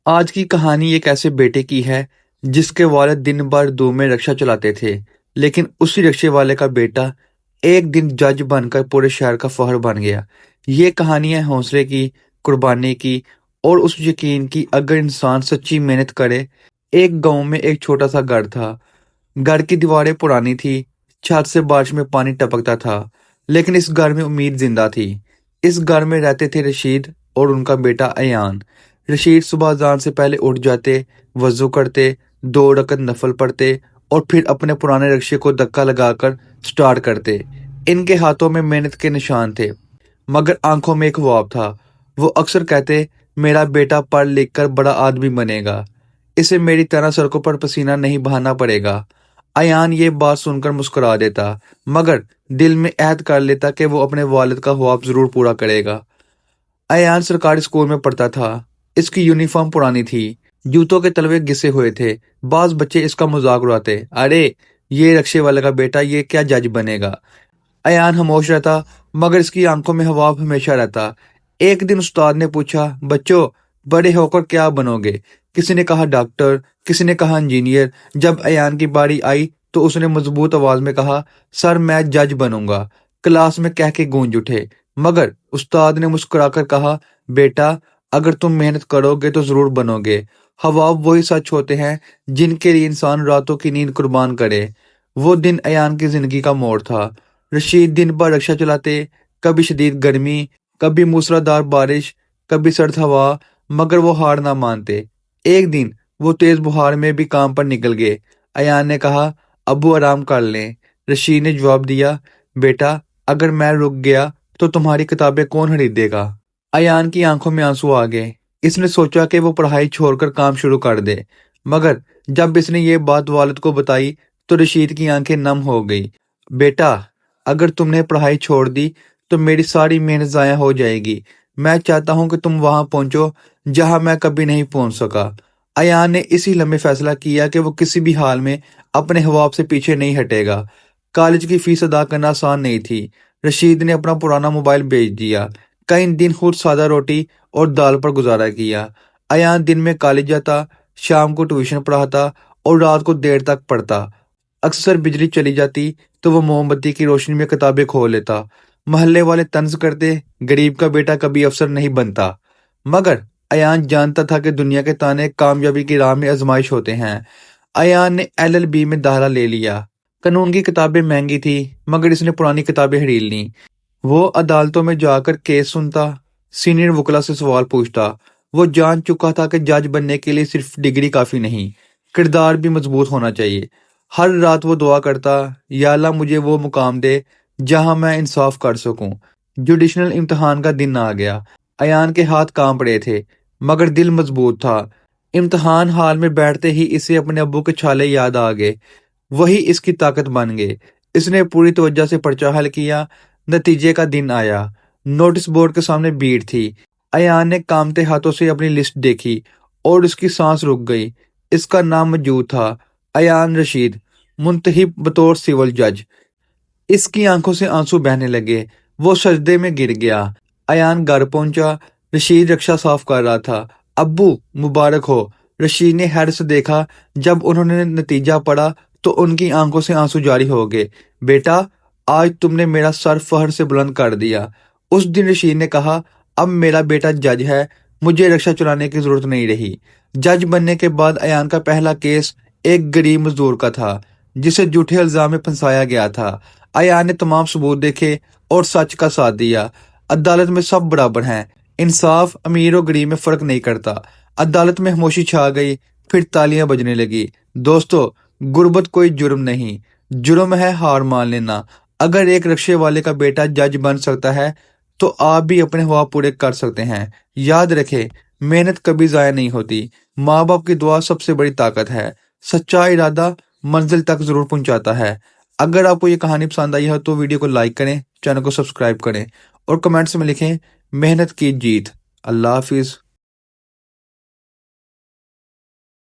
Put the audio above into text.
آج کی کہانی ایک ایسے بیٹے کی ہے جس کے والد دن بھر دو میں رکشہ چلاتے تھے، لیکن اسی رکشے والے کا بیٹا ایک دن جج بن کر پورے شہر کا فخر بن گیا۔ یہ کہانی ہے حوصلے کی، قربانی کی اور اس یقین کی اگر انسان سچی محنت کرے۔ ایک گاؤں میں ایک چھوٹا سا گھر تھا۔ گھر کی دیواریں پرانی تھی، چھت سے بارش میں پانی ٹپکتا تھا، لیکن اس گھر میں امید زندہ تھی۔ اس گھر میں رہتے تھے رشید اور ان کا بیٹا ایان۔ رشید صبح اذان سے پہلے اٹھ جاتے، وضو کرتے، 2 رکعت نفل پڑھتے اور پھر اپنے پرانے رکشے کو دھکا لگا کر سٹارٹ کرتے۔ ان کے ہاتھوں میں محنت کے نشان تھے، مگر آنکھوں میں ایک خواب تھا۔ وہ اکثر کہتے، میرا بیٹا پڑھ لکھ کر بڑا آدمی بنے گا، اسے میری طرح سڑکوں پر پسینہ نہیں بہانا پڑے گا۔ ایان یہ بات سن کر مسکرا دیتا، مگر دل میں عہد کر لیتا کہ وہ اپنے والد کا خواب ضرور پورا کرے گا۔ ایان سرکاری اسکول میں پڑھتا تھا۔ اس کی یونیفارم پرانی تھی، جوتوں کے تلوے گھسے ہوئے تھے۔ بعض بچے اس کا مذاق اڑاتے، ارے یہ رکشے والے کا بیٹا، یہ کیا جج بنے گا۔ ایان خاموش رہتا، مگر اس کی آنکھوں میں خواب ہمیشہ رہتا۔ ایک دن استاد نے پوچھا، بچوں بڑے ہو کر کیا بنو گے؟ کسی نے کہا ڈاکٹر، کسی نے کہا انجینئر۔ جب ایان کی باری آئی تو اس نے مضبوط آواز میں کہا، سر میں جج بنوں گا۔ کلاس میں کہہ کے گونج اٹھے، مگر استاد نے مسکرا کر کہا، بیٹا اگر تم محنت کرو گے تو ضرور بنو گے۔ خواب وہی سچ ہوتے ہیں جن کے لیے انسان راتوں کی نیند قربان کرے۔ وہ دن ایان کی زندگی کا موڑ تھا۔ رشید دن بھر رکشہ چلاتے، کبھی شدید گرمی، کبھی موسلادھار بارش، کبھی سرد ہوا، مگر وہ ہار نہ مانتے۔ ایک دن وہ تیز بہار میں بھی کام پر نکل گئے۔ ایان نے کہا، ابو آرام کر لیں۔ رشید نے جواب دیا، بیٹا اگر میں رک گیا تو تمہاری کتابیں کون خریدے گا؟ ایان کی آنکھوں میں آنسو آ گئے۔ اس نے سوچا کہ وہ پڑھائی چھوڑ کر کام شروع کر دے، مگر جب اس نے یہ بات والد کو بتائی تو رشید کی آنکھیں نم ہو گئی۔ بیٹا اگر تم نے پڑھائی چھوڑ دی تو میری ساری محنت ضائع ہو جائے گی۔ میں چاہتا ہوں کہ تم وہاں پہنچو جہاں میں کبھی نہیں پہنچ سکا۔ ایان نے اسی لمحے فیصلہ کیا کہ وہ کسی بھی حال میں اپنے خواب سے پیچھے نہیں ہٹے گا۔ کالج کی فیس ادا کرنا آسان نہیں تھی۔ رشید نے اپنا پرانا موبائل بیچ دیا، کئی دن خود سادہ روٹی اور دال پر گزارا کیا۔ ایان دن میں کالج جاتا، شام کو ٹیوشن پڑھاتا اور رات کو دیر تک پڑھتا۔ اکثر بجلی چلی جاتی تو وہ موم بتی کی روشنی میں کتابیں کھول لیتا۔ محلے والے طنز کرتے، غریب کا بیٹا کبھی افسر نہیں بنتا، مگر ایان جانتا تھا کہ دنیا کے تانے کامیابی کی راہ میں آزمائش ہوتے ہیں۔ ایان نے LLB میں داخلہ لے لیا۔ قانون کی کتابیں مہنگی تھی، مگر اس نے پرانی کتابیں خرید لیں۔ وہ عدالتوں میں جا کر کیس سنتا، سینئر وکلا سے سوال پوچھتا۔ وہ جان چکا تھا کہ جج بننے کے لیے صرف ڈگری کافی نہیں، کردار بھی مضبوط ہونا چاہیے۔ ہر رات وہ دعا کرتا، یا اللہ مجھے وہ مقام دے جہاں میں انصاف کر سکوں۔ جوڈیشنل امتحان کا دن آ گیا۔ ایان کے ہاتھ کانپ رہے تھے، مگر دل مضبوط تھا۔ امتحان ہال میں بیٹھتے ہی اسے اپنے ابو کے چھالے یاد آ گئے، وہی اس کی طاقت بن گئے۔ اس نے پوری توجہ سے پرچہ حل کیا۔ نتیجے کا دن آیا۔ نوٹس بورڈ کے سامنے بھیڑ تھی۔ ایان نے کانپتے ہاتھوں سے اپنی لسٹ دیکھی اور اس کی سانس رک گئی۔ اس کا نام موجود تھا، ایان رشید، منتخب بطور سول جج۔ اس کی آنکھوں سے آنسو بہنے لگے، وہ سجدے میں گر گیا۔ ایان گھر پہنچا، رشید رکشہ صاف کر رہا تھا۔ ابو مبارک ہو، رشید نے حیرت سے دیکھا۔ جب انہوں نے نتیجہ پڑھا تو ان کی آنکھوں سے آنسو جاری ہو گئے۔ بیٹا آج تم نے میرا سر فخر سے بلند کر دیا۔ اس دن رشید نے کہا، اب میرا بیٹا جج ہے، مجھے رکشہ چلانے کی ضرورت نہیں رہی۔ جج بننے کے بعد ایان کا پہلا کیس ایک غریب مزدور کا تھا جسے جھوٹے الزام میں پھنسایا گیا تھا۔ ایان نے تمام ثبوت دیکھے اور سچ کا ساتھ دیا۔ عدالت میں سب برابر ہیں، انصاف امیر و غریب میں فرق نہیں کرتا۔ عدالت میں خاموشی چھا گئی، پھر تالیاں بجنے لگی۔ دوستو غربت کوئی جرم نہیں، جرم ہے ہار مان لینا۔ اگر ایک رکشے والے کا بیٹا جج بن سکتا ہے تو آپ بھی اپنے خواب پورے کر سکتے ہیں۔ یاد رکھیں، محنت کبھی ضائع نہیں ہوتی۔ ماں باپ کی دعا سب سے بڑی طاقت ہے۔ سچا ارادہ منزل تک ضرور پہنچاتا ہے۔ اگر آپ کو یہ کہانی پسند آئی ہے تو ویڈیو کو لائک کریں، چینل کو سبسکرائب کریں اور کمنٹس میں لکھیں محنت کی جیت۔ اللہ حافظ۔